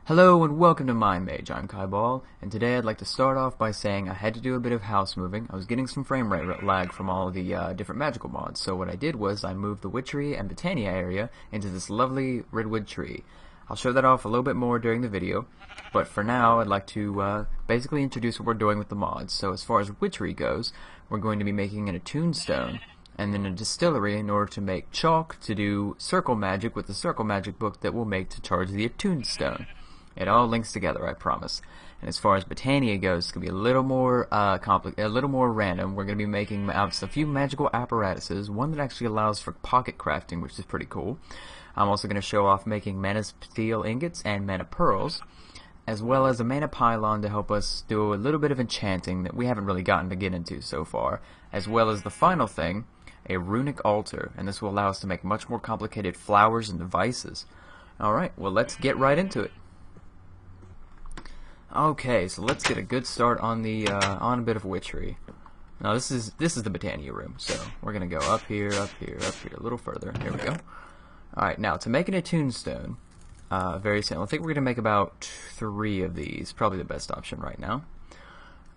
Hello and welcome to Minemage. I'm Kaibal, and today I'd like to start off by saying I had to do a bit of house moving. I was getting some frame rate lag from all of the different magical mods, so what I did was I moved the Witchery and Botania area into this lovely redwood tree. I'll show that off a little bit more during the video, but for now I'd like to basically introduce what we're doing with the mods. So as far as Witchery goes, we're going to be making an attuned stone, and then a distillery in order to make chalk to do circle magic with the circle magic book that we'll make to charge the attuned stone. It all links together, I promise. And as far as Botania goes, it's going to be a little more a little more random. We're going to be making a few magical apparatuses, one that actually allows for pocket crafting, which is pretty cool. I'm also going to show off making mana steel ingots and mana pearls, as well as a mana pylon to help us do a little bit of enchanting that we haven't really gotten to get into so far, as well as the final thing, a runic altar, and this will allow us to make much more complicated flowers and devices. Alright, well let's get right into it. Okay, so let's get a good start on the on a bit of witchery. Now this is the Botania room, so we're gonna go up here, up here, up here, a little further. Here we go. All right, now to make an attuned stone, very simple. I think we're gonna make about 3 of these, probably the best option right now.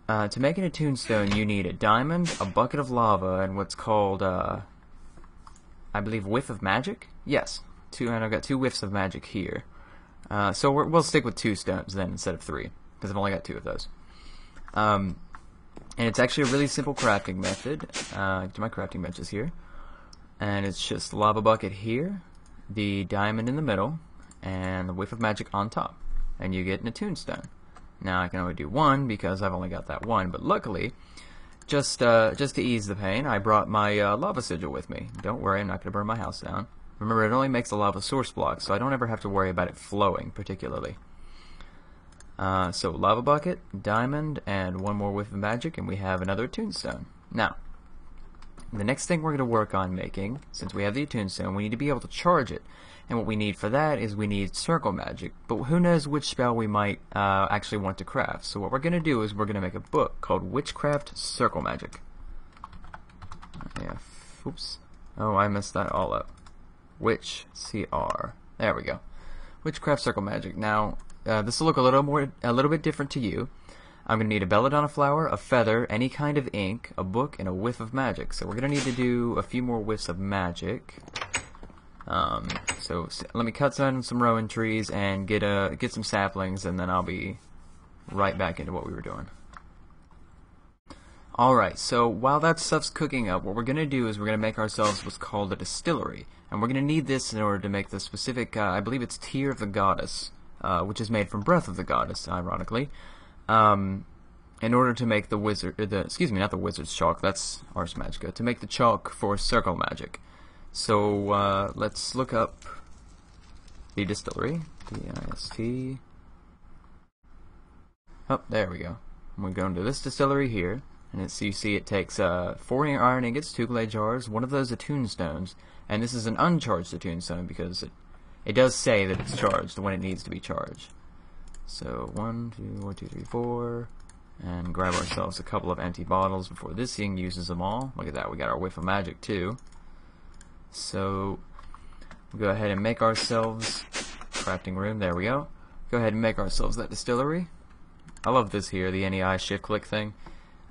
To make an attuned stone, you need a diamond, a bucket of lava, and what's called, I believe, whiff of magic. Yes, and I've got 2 whiffs of magic here. So we'll stick with 2 stones then instead of 3. Because I've only got 2 of those. And it's actually a really simple crafting method. Do my crafting benches here. And it's just lava bucket here, the diamond in the middle, and the whiff of magic on top. And you get an attuned stone. Now I can only do 1 because I've only got that 1, but luckily, just to ease the pain, I brought my lava sigil with me. Don't worry, I'm not going to burn my house down. Remember, it only makes a lava source block, so I don't ever have to worry about it flowing particularly. So lava bucket, diamond, and 1 more whiff of magic, and we have another attuned stone. Now, the next thing we're going to work on making, since we have the attuned stone, we need to be able to charge it. And what we need for that is we need circle magic. But who knows which spell we might actually want to craft. So what we're going to do is we're going to make a book called Witchcraft Circle Magic. Yeah, oops. Oh, I messed that all up. Witch, C-R. There we go. Witchcraft Circle Magic. Now, this will look a little bit different to you. I'm going to need a belladonna flower, a feather, any kind of ink, a book, and a whiff of magic. So we're going to need to do a few more whiffs of magic. So let me cut down some rowan trees and get some saplings, and then I'll be right back into what we were doing. Alright, so while that stuff's cooking up, what we're going to do is we're going to make ourselves what's called a distillery. And we're going to need this in order to make the specific, I believe it's Tear of the Goddess. Which is made from Breath of the Goddess, ironically, in order to make the not the wizard's chalk, that's Ars Magica, to make the chalk for circle magic. So let's look up the distillery, D-I-S-T. Oh, there we go. We go into this distillery here, and you see it takes 4 iron ingots, 2 clay jars, 1 of those attuned stones, and this is an uncharged attuned stone because it does say that it's charged when it needs to be charged. So 1, 2, 3, 4, and grab ourselves a couple of empty bottles before this thing uses them all. Look at that, we got our whiff of magic too. So we'll go ahead and make ourselves crafting room. There we go. Go ahead and make ourselves that distillery. I love this here, the NEI shift click thing.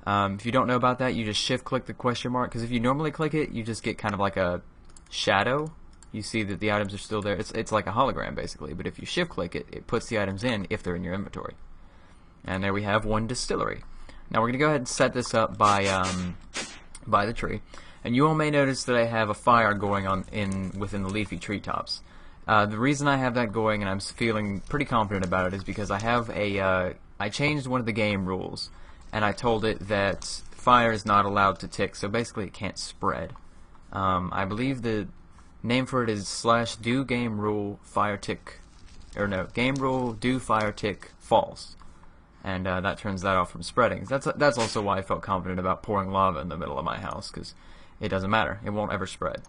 If you don't know about that, you just shift click the question mark, because if you normally click it, you just get kind of like a shadow. You see that the items are still there. It's like a hologram basically, but if you shift click it, it puts the items in if they're in your inventory. And there we have 1 distillery. Now we're going to go ahead and set this up by the tree. And you all may notice that I have a fire going on within the leafy treetops. The reason I have that going, and I'm feeling pretty confident about it, is because I have I changed one of the game rules, and I told it that fire is not allowed to tick, so basically it can't spread. I believe the name for it is /do game rule fire tick, or no, game rule do fire tick false, and that turns that off from spreading. That's also why I felt confident about pouring lava in the middle of my house, because it doesn't matter, it won't ever spread.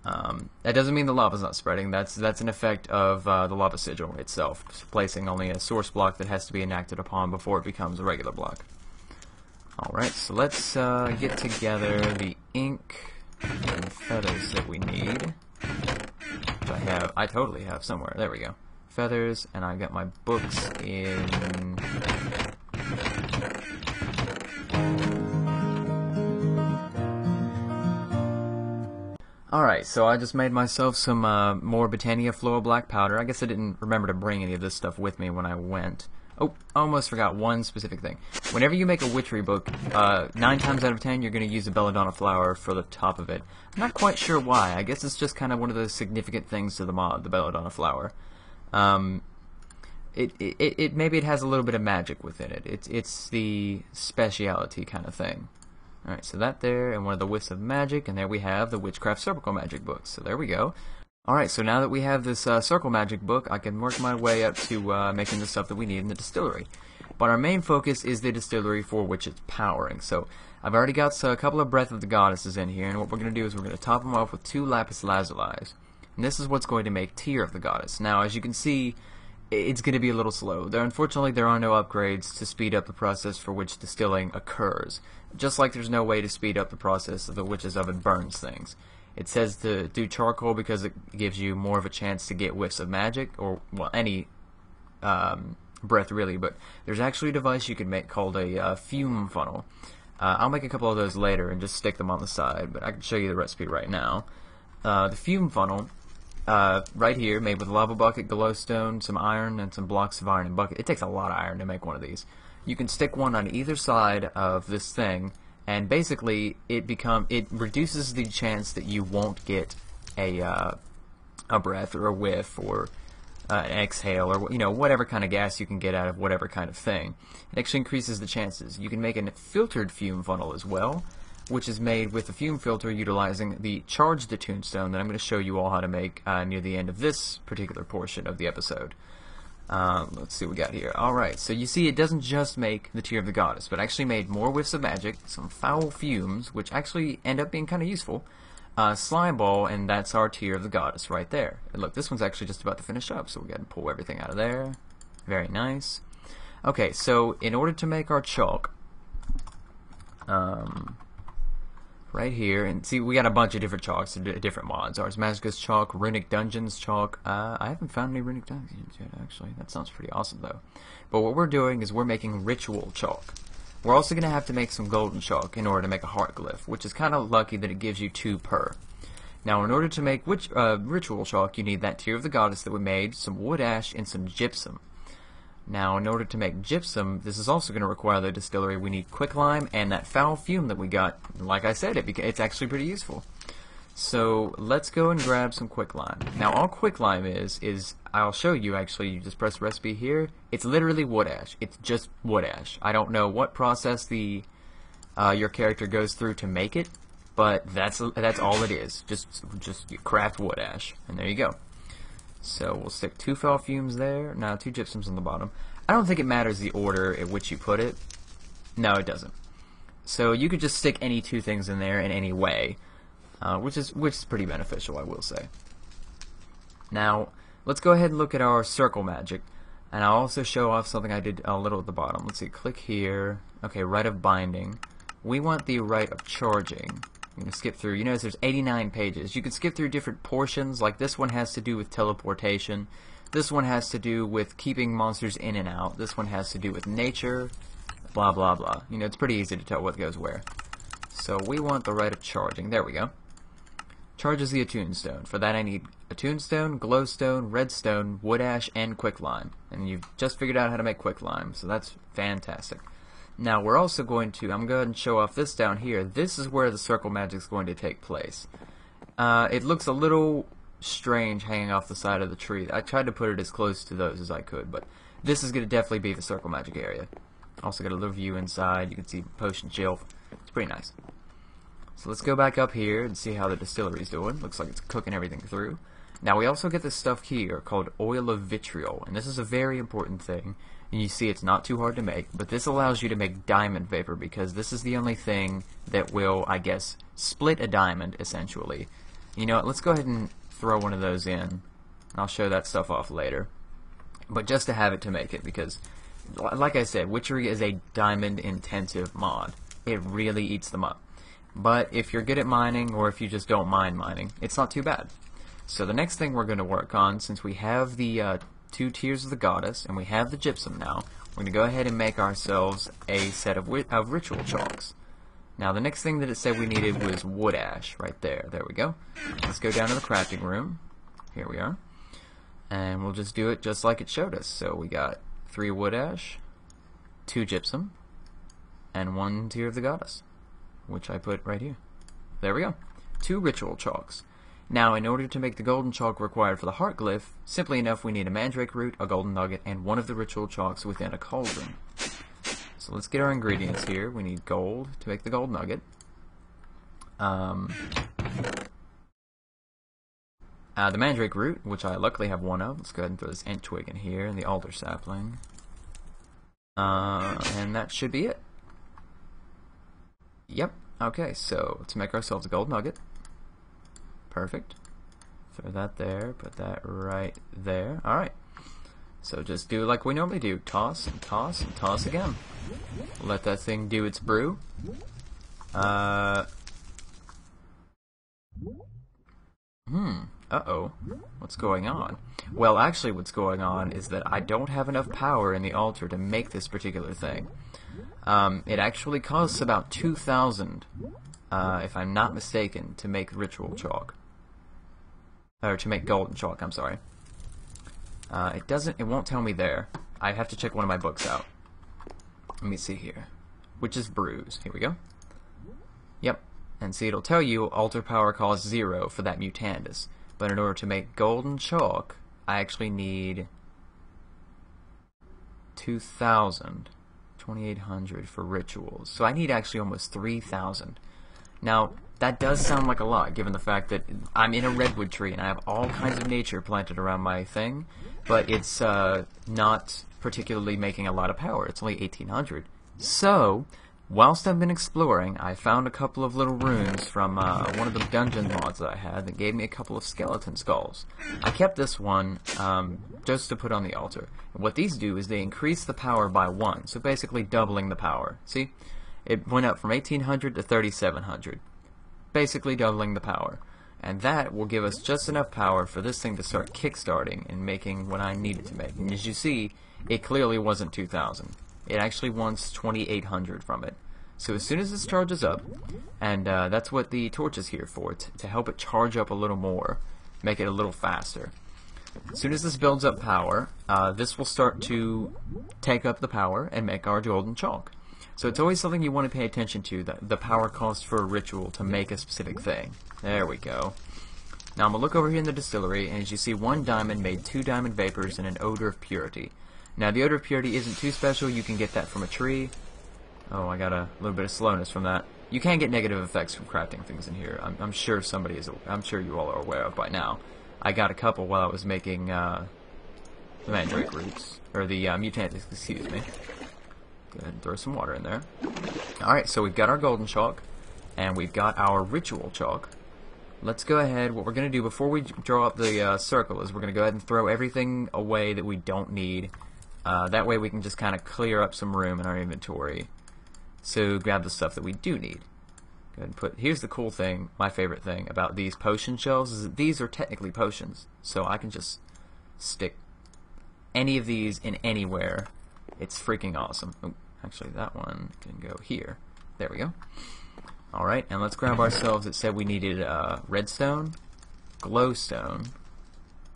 That doesn't mean the lava's not spreading. That's an effect of the lava sigil itself, placing only a source block that has to be enacted upon before it becomes a regular block. Alright, so let's get together the ink and feathers that we need. Which I totally have somewhere. There we go. feathers, and I got my books in... Alright, so I just made myself some more Botania Floral Black Powder. I guess I didn't remember to bring any of this stuff with me when I went. Oh, I almost forgot one specific thing. Whenever you make a witchery book, 9 times out of 10 you're going to use a belladonna flower for the top of it. I'm not quite sure why. I guess it's just kind of one of the significant things to the mod, the belladonna flower. Maybe it has a little bit of magic within it. It's the speciality kind of thing. Alright, so that there, and one of the whiffs of magic, and there we have the Witchcraft Circle Magic book. So there we go. Alright, so now that we have this Circle Magic book, I can work my way up to making the stuff that we need in the distillery. But our main focus is the distillery for which it's powering. So I've already got a couple of Breath of the Goddesses in here, and what we're going to do is we're going to top them off with 2 Lapis Lazulis. And this is what's going to make Tear of the Goddess. Now, as you can see, it's going to be a little slow. Unfortunately, there are no upgrades to speed up the process for which distilling occurs. Just like there's no way to speed up the process of the Witch's Oven burns things. It says to do charcoal because it gives you more of a chance to get whiffs of magic, or, well, any breath really, but there's actually a device you can make called a fume funnel. I'll make a couple of those later and just stick them on the side, but I can show you the recipe right now. The fume funnel, right here, made with a lava bucket, glowstone, some iron, and some blocks of iron and bucket. It takes a lot of iron to make one of these. You can stick one on either side of this thing, and basically it reduces the chance that you won't get a breath or a whiff or an exhale or whatever kind of gas you can get out of whatever kind of thing. It actually increases the chances. You can make a filtered fume funnel as well, which is made with a fume filter utilizing the charged tombstone that I'm going to show you all how to make near the end of this particular portion of the episode. Let's see what we got here. Alright, so you see it doesn't just make the Tear of the Goddess, but actually made more whiffs of magic, some foul fumes, which actually end up being kind of useful, slime ball, and that's our Tear of the Goddess right there. And look, this one's actually just about to finish up, so we got to pull everything out of there. Very nice. Okay, so in order to make our chalk, right here, and see, we got a bunch of different chalks, different mods. Ars Magicus chalk, Runic Dungeons chalk. I haven't found any Runic Dungeons yet, actually. That sounds pretty awesome, though. But what we're doing is we're making ritual chalk. We're also going to have to make some golden chalk in order to make a heart glyph, which is kind of lucky that it gives you 2 per. Now, in order to make ritual chalk, you need that Tear of the Goddess that we made, some wood ash, and some gypsum. Now, in order to make gypsum, this is also going to require the distillery. We need quicklime and that foul fume that we got. Like I said, it's actually pretty useful. So, let's go and grab some quicklime. Now, all quicklime is I'll show you, actually. You just press recipe here. It's literally wood ash. It's just wood ash. I don't know what process your character goes through to make it, but that's all it is. Just you craft wood ash, and there you go. So we'll stick 2 foul fumes there. Now 2 gypsums on the bottom. I don't think it matters the order at which you put it. No, it doesn't. So you could just stick any 2 things in there in any way, which is pretty beneficial, I will say. Now let's go ahead and look at our circle magic, and I'll also show off something I did a little at the bottom. Let's see. Click here. Okay, rite of binding. We want the rite of charging. I'm going to skip through. You notice there's 89 pages. You can skip through different portions, like this one has to do with teleportation. This one has to do with keeping monsters in and out. This one has to do with nature, blah, blah, blah. It's pretty easy to tell what goes where. So we want the rite of charging. There we go. Charges the Attune Stone. For that I need Attune Stone, Glowstone, Redstone, Wood Ash, and Quicklime. And you've just figured out how to make Quicklime, so that's fantastic. Now we're also going to, I'm going to go ahead and show off this down here. This is where the circle magic is going to take place. It looks a little strange hanging off the side of the tree. I tried to put it as close to those as I could, but this is going to definitely be the circle magic area. Also got a little view inside. You can see potion shelf. It's pretty nice. So let's go back up here and see how the distillery's doing. Looks like it's cooking everything through. Now we also get this stuff here called oil of vitriol, and this is a very important thing. And you see it's not too hard to make, but this allows you to make diamond vapor because this is the only thing that will, I guess, split a diamond, essentially. You know what, let's go ahead and throw one of those in, and I'll show that stuff off later. But just to have it to make it, because, like I said, Witchery is a diamond-intensive mod. It really eats them up. But if you're good at mining, or if you just don't mind mining, it's not too bad. So the next thing we're going to work on, since we have the 2 tiers of the goddess, and we have the gypsum now. We're going to go ahead and make ourselves a set of ritual chalks. Now, the next thing that it said we needed was wood ash right there. There we go. Let's go down to the crafting room. Here we are. And we'll just do it just like it showed us. So we got 3 wood ash, 2 gypsum, and 1 tier of the goddess, which I put right here. There we go. 2 ritual chalks. Now, in order to make the golden chalk required for the heart glyph, simply enough we need a mandrake root, a golden nugget, and 1 of the ritual chalks within a cauldron. So let's get our ingredients here. We need gold to make the gold nugget. The mandrake root, which I luckily have 1 of. Let's go ahead and throw this ant twig in here, and the alder sapling. And that should be it. Yep. Okay, so let's make ourselves a gold nugget. Perfect. Throw that there, put that right there. Alright. So just do like we normally do. Toss and toss and toss again. Let that thing do its brew. Uh-oh. What's going on? Well, actually what's going on is that I don't have enough power in the altar to make this particular thing. It actually costs about 2,000, if I'm not mistaken, to make ritual chalk. Or to make golden chalk, I'm sorry. It won't tell me there. I have to check one of my books out. Let me see here. Which is brews. Here we go. Yep. And see, it'll tell you altar power costs 0 for that mutandis. But in order to make golden chalk, I actually need 2,000. 2,800 for rituals. So I need actually almost 3,000. Now, that does sound like a lot, given the fact that I'm in a redwood tree and I have all kinds of nature planted around my thing, but it's not particularly making a lot of power. It's only 1,800. So, whilst I've been exploring, I found a couple of little runes from one of the dungeon mods that I had that gave me a couple of skeleton skulls. I kept this one just to put on the altar. And what these do is they increase the power by 1, so basically doubling the power. See? It went up from 1,800 to 3,700. Basically doubling the power. And that will give us just enough power for this thing to start kickstarting and making what I need it to make. And as you see, it clearly wasn't 2,000. It actually wants 2,800 from it. So as soon as this charges up, and that's what the torch is here for, to help it charge up a little more, make it a little faster. As soon as this builds up power, this will start to take up the power and make our golden chalk. So it's always something you want to pay attention to, the power cost for a ritual to make a specific thing. There we go. Now I'm going to look over here in the distillery, and as you see, 1 diamond made 2 diamond vapors and an odor of purity. Now the odor of purity isn't too special, you can get that from a tree. Oh, I got a little bit of slowness from that. You can get negative effects from crafting things in here. I'm sure I'm sure you all are aware of by now. I got a couple while I was making the mandrake roots, or the mutantis, excuse me. Go ahead and throw some water in there. Alright, so we've got our golden chalk, and we've got our ritual chalk. Let's go ahead, what we're going to do before we draw up the circle is we're going to go ahead and throw everything away that we don't need. That way we can just kind of clear up some room in our inventory. So grab the stuff that we do need. Go ahead and put, here's the cool thing, my favorite thing about these potion shelves is that these are technically potions. So I can just stick any of these in anywhere. It's freaking awesome. Oh, actually that one can go here. There we go. Alright, and let's grab ourselves, it said we needed redstone, glowstone,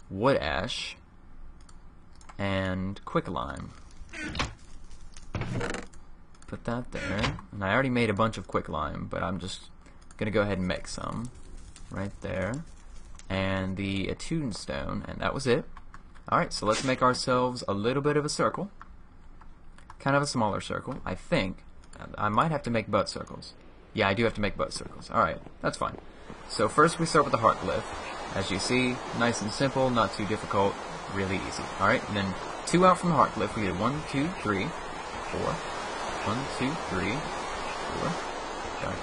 wood ash, and quicklime. Put that there. And I already made a bunch of quicklime, but I'm just going to go ahead and make some. Right there. And the attuned stone, and that was it. Alright, so let's make ourselves a little bit of a circle. Kind of a smaller circle, I think. I might have to make butt circles. Yeah, I do have to make butt circles. Alright, that's fine. So first we start with the heart glyph. As you see, nice and simple, not too difficult, really easy. Alright, and then 2 out from the heart glyph, we get 1, 2, 3, 4. 1, 2, 3,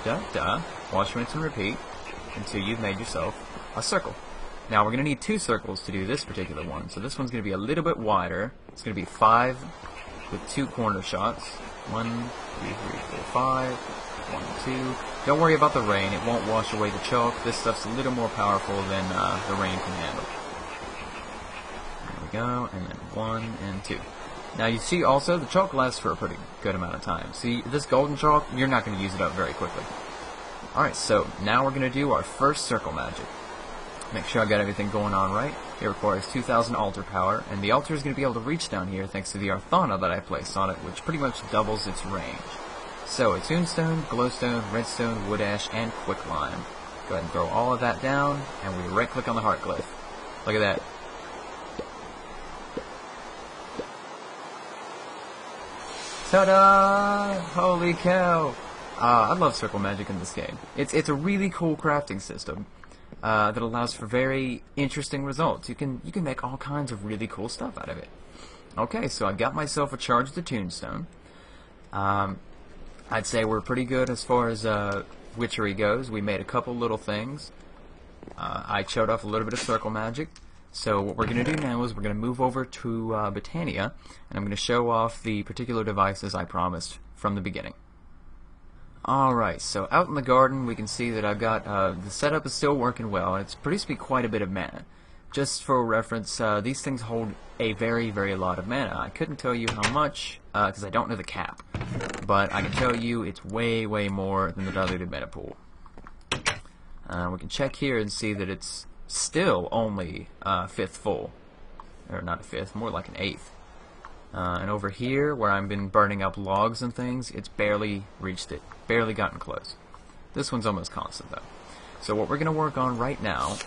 4. Wash, rinse, and repeat until you've made yourself a circle. Now we're going to need 2 circles to do this particular one. So this one's going to be a little bit wider. It's going to be 5 with 2 corner shots. 1, 2, 3, 4, 5. 1, 2. Don't worry about the rain. It won't wash away the chalk. This stuff's a little more powerful than the rain can handle. There we go, and then 1 and 2. Now you see also, the chalk lasts for a pretty good amount of time. See, this golden chalk, you're not going to use it up very quickly. Alright, so now we're going to do our first circle magic. Make sure I've got everything going on right. It requires 2,000 altar power, and the altar is going to be able to reach down here thanks to the Arthana that I placed on it, which pretty much doubles its range. So, it's Tombstone, Glowstone, Redstone, Wood Ash, and Quicklime. Go ahead and throw all of that down, and we right-click on the heart glyph. Look at that. Ta-da! Holy cow! I love circle magic in this game. It's a really cool crafting system that allows for very interesting results. You can make all kinds of really cool stuff out of it. Okay, so I got myself a charge to Tombstone. I'd say we're pretty good as far as Witchery goes. We made a couple little things. I showed off a little bit of circle magic. So what we're going to do now is we're going to move over to Botania, and I'm going to show off the particular devices I promised from the beginning. Alright, so out in the garden we can see that I've got, the setup is still working well, and it's produced me quite a bit of mana. Just for reference, these things hold a very, very lot of mana. I couldn't tell you how much, because I don't know the cap, but I can tell you it's way, way more than the diluted mana pool. We can check here and see that it's still only fifth full, or not a fifth, more like an eighth. And over here, where I've been burning up logs and things, it's barely reached it, barely gotten close. This one's almost constant though. So what we're going to work on right now,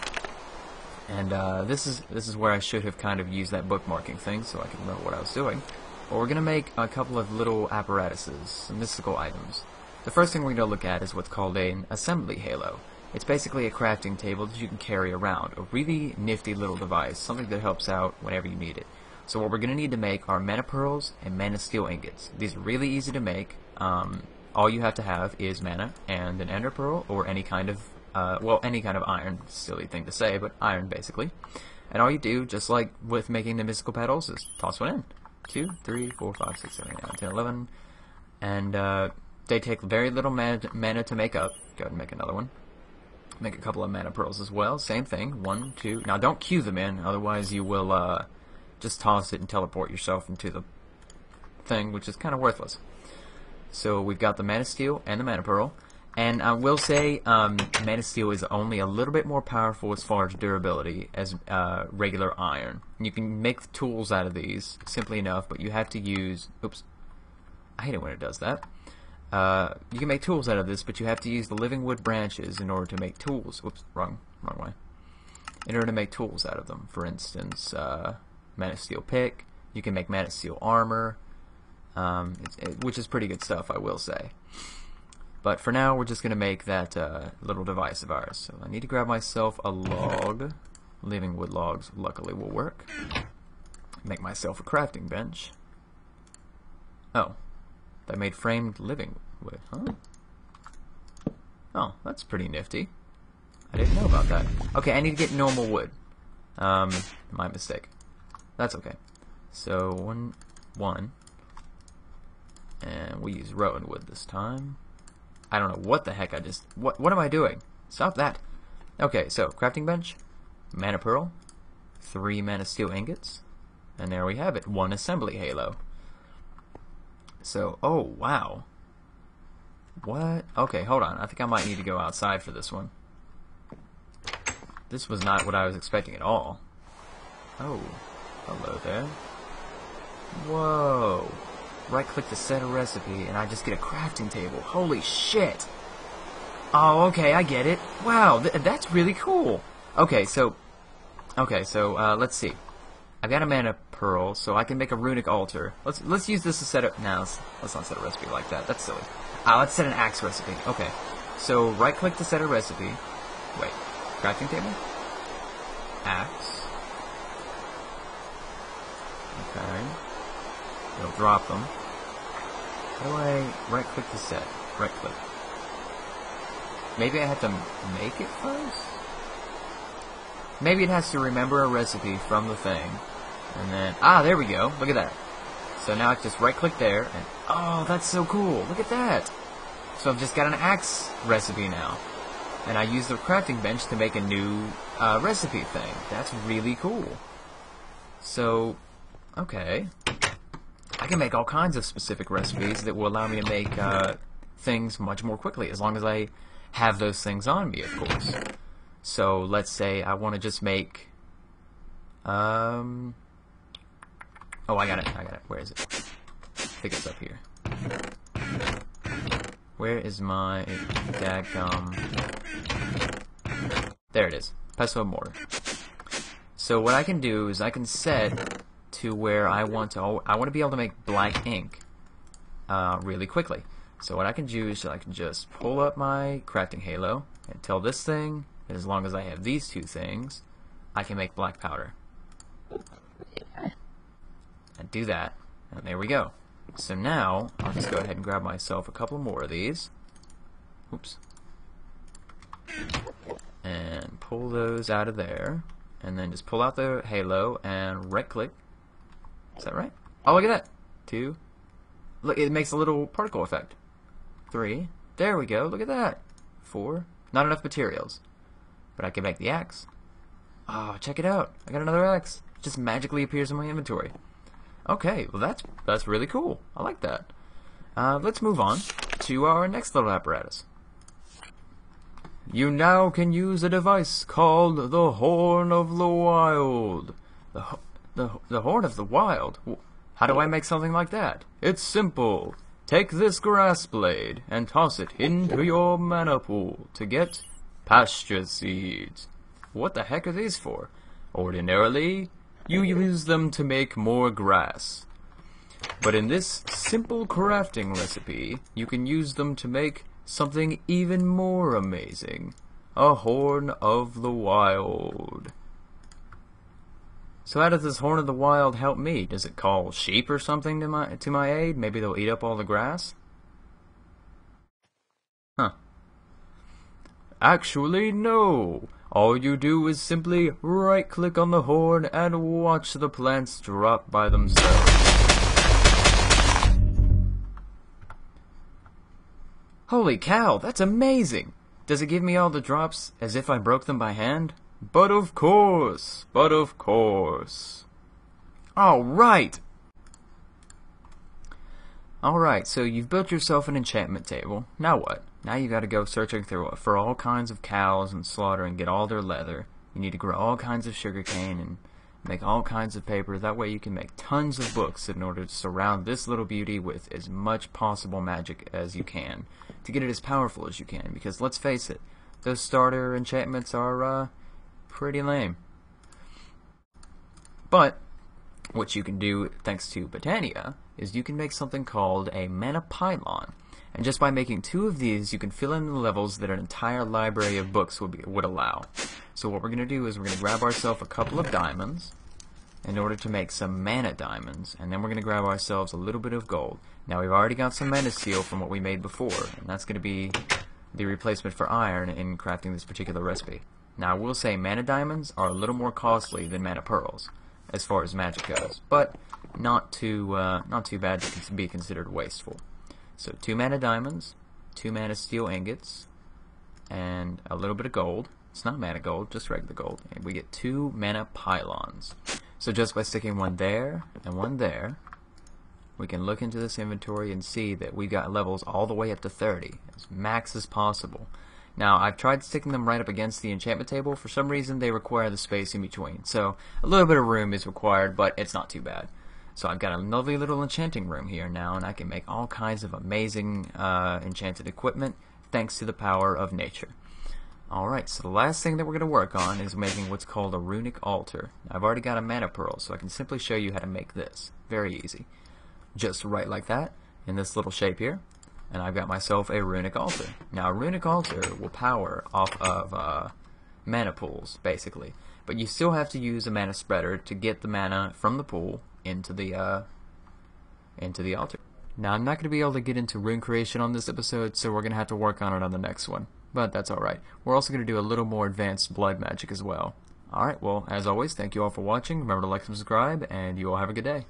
and this is where I should have kind of used that bookmarking thing so I could remember what I was doing. But we're going to make a couple of little apparatuses, some mystical items. The first thing we're going to look at is what's called an assembly halo. It's basically a crafting table that you can carry around, a really nifty little device, something that helps out whenever you need it. So what we're going to need to make are mana pearls and mana steel ingots. These are really easy to make. All you have to have is mana and an ender pearl or any kind of, well, any kind of iron. Silly thing to say, but iron basically. And all you do, just like with making the mystical petals, is toss one in. 2, 3, 4, 5, 6, 7, 8, 9, 10, 11. And they take very little mana to make up. Go ahead and make another one. Make a couple of mana pearls as well. Same thing. 1, 2. Now don't queue them in, otherwise you will just toss it and teleport yourself into the thing, which is kind of worthless. So we've got the mana steel and the mana pearl. And I will say, mana steel is only a little bit more powerful as far as durability as regular iron. You can make tools out of these simply enough, but you have to use. Oops, I hate it when it does that. You can make tools out of this, but you have to use the living wood branches in order to make tools. Whoops, wrong way. In order to make tools out of them. For instance, mana steel pick. You can make mana steel armor, which is pretty good stuff, I will say. But for now, we're just going to make that little device of ours. So I need to grab myself a log. Living wood logs, luckily, will work. Make myself a crafting bench. Oh. I made framed living wood, huh? Oh, that's pretty nifty. I didn't know about that. Okay, I need to get normal wood. My mistake. That's okay. So, one. And we use rowan wood this time. I don't know what the heck I just... What am I doing? Stop that. Okay, so, crafting bench, mana pearl, 3 mana steel ingots, and there we have it, 1 assembly halo. So, oh, wow. What? Okay, hold on. I think I might need to go outside for this one. This was not what I was expecting at all. Oh, hello there. Whoa. Right-click to set a recipe, and I just get a crafting table. Holy shit! Oh, okay, I get it. Wow, that's really cool. Okay, so let's see. I've got a mana pearl, so I can make a runic altar. Let's use this to set up. No, let's not set a recipe like that. That's silly. Let's set an axe recipe. Okay. So right-click to set a recipe. Wait, crafting table. Axe. Okay. It'll drop them. How do I right-click to set? Right-click. Maybe I have to make it first. Maybe it has to remember a recipe from the thing. And then, there we go. Look at that. So now I just right-click there, and oh, that's so cool. Look at that. So I've just got an axe recipe now. And I use the crafting bench to make a new recipe thing. That's really cool. So, okay. I can make all kinds of specific recipes that will allow me to make things much more quickly, as long as I have those things on me, of course. So, let's say I want to just make... oh, I got it. Where is it? I think it's up here. Where is my daggum? There it is. Pestle and mortar. So what I can do is I can set to where I want to be able to make black ink really quickly. So what I can do is I can just pull up my crafting halo and tell this thing that as long as I have these two things, I can make black powder. And do that, and there we go. So now I'll just go ahead and grab myself a couple more of these. Oops. And pull those out of there, and then just pull out the halo and right click. Is that right? Oh, look at that. 2. Look, it makes a little particle effect. 3. There we go. Look at that. 4. Not enough materials, but I can make the axe. Oh, check it out. I got another axe. It just magically appears in my inventory. Okay, well that's really cool. I like that. Let's move on to our next little apparatus. You now can use a device called the Horn of the Wild. The Horn of the Wild? How do I make something like that? It's simple. Take this grass blade and toss it into your mana pool to get pasture seeds. What the heck are these for? Ordinarily, you use them to make more grass. But in this simple crafting recipe, you can use them to make something even more amazing. A Horn of the Wild. So how does this Horn of the Wild help me? Does it call sheep or something to my aid? Maybe they'll eat up all the grass? Huh. Actually, no. All you do is simply right-click on the horn and watch the plants drop by themselves. Holy cow, that's amazing! Does it give me all the drops as if I broke them by hand? But of course! Alright! Alright, so you've built yourself an enchantment table. Now what? Now you gotta go searching for all kinds of cows and slaughter and get all their leather. You need to grow all kinds of sugarcane and make all kinds of paper. That way you can make tons of books in order to surround this little beauty with as much possible magic as you can. To get it as powerful as you can. Because let's face it, those starter enchantments are pretty lame. But what you can do, thanks to Botania, is you can make something called a mana pylon. And just by making 2 of these, you can fill in the levels that an entire library of books would allow. So what we're going to do is we're going to grab ourselves a couple of diamonds in order to make some mana diamonds, and then we're going to grab ourselves a little bit of gold. Now we've already got some mana steel from what we made before, and that's going to be the replacement for iron in crafting this particular recipe. Now I will say mana diamonds are a little more costly than mana pearls as far as magic goes, but not too bad to be considered wasteful. So 2 mana diamonds, 2 mana steel ingots, and a little bit of gold. It's not mana gold, just regular gold. And we get 2 mana pylons. So just by sticking one there and one there, we can look into this inventory and see that we got levels all the way up to 30, as max as possible. Now, I've tried sticking them right up against the enchantment table. For some reason, they require the space in between. So a little bit of room is required, but it's not too bad. So I've got a lovely little enchanting room here now, and I can make all kinds of amazing enchanted equipment thanks to the power of nature. Alright, so the last thing that we're going to work on is making what's called a runic altar. I've already got a mana pearl, so I can simply show you how to make this. Very easy. Just right like that, in this little shape here, and I've got myself a runic altar. Now a runic altar will power off of mana pools, basically. But you still have to use a mana spreader to get the mana from the pool into the altar. Now I'm not going to be able to get into rune creation on this episode, so we're going to have to work on it on the next one. But that's alright. We're also going to do a little more advanced blood magic as well. Alright, well, as always, thank you all for watching. Remember to like and subscribe, and you all have a good day.